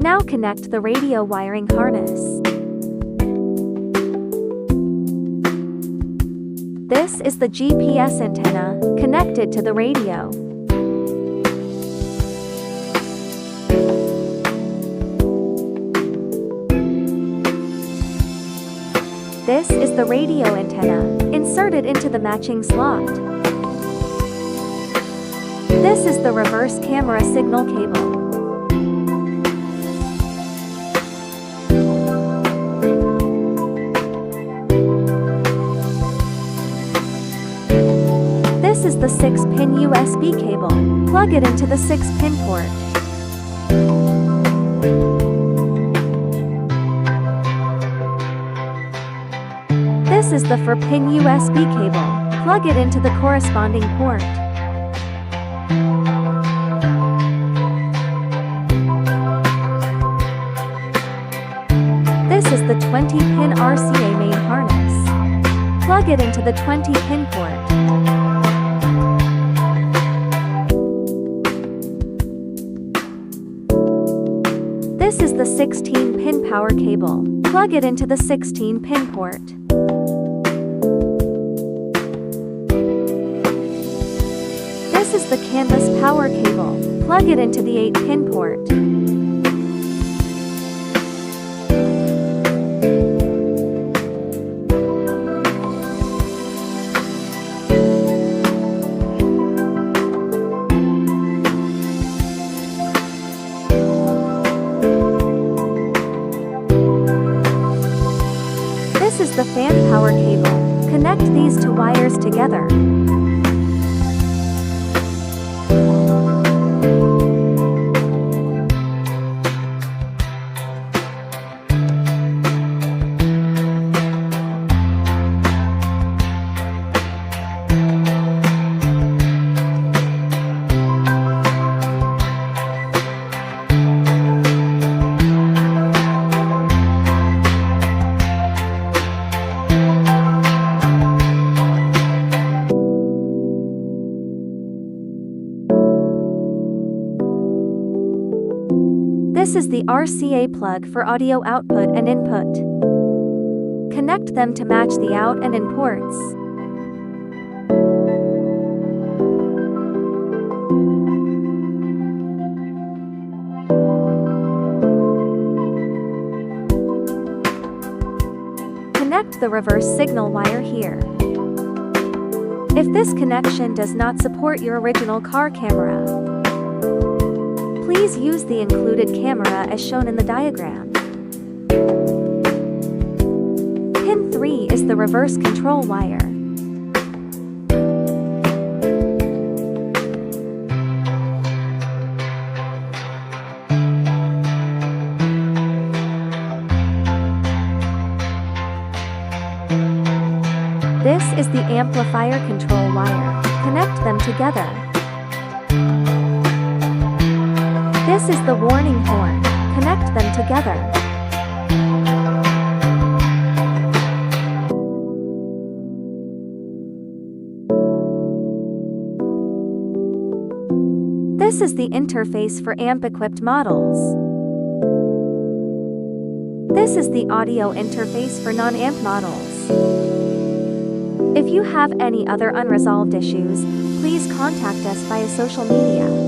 Now connect the radio wiring harness. This is the GPS antenna, connected to the radio. This is the radio antenna, inserted into the matching slot. This is the reverse camera signal cable. This is the 6-pin USB cable. Plug it into the 6-pin port. This is the 4-pin USB cable. Plug it into the corresponding port. This is the 20-pin RCA main harness. Plug it into the 20-pin port. This is the 16-pin power cable. Plug it into the 16-pin port. This is the canvas power cable. Plug it into the 8-pin port. This is the fan power cable. Connect these two wires together. This is the RCA plug for audio output and input. Connect them to match the out and in ports. Connect the reverse signal wire here. If this connection does not support your original car camera, please use the included camera as shown in the diagram. Pin 3 is the reverse control wire. This is the amplifier control wire. Connect them together. This is the warning horn. Connect them together. This is the interface for amp-equipped models. This is the audio interface for non-amp models. If you have any other unresolved issues, please contact us via social media.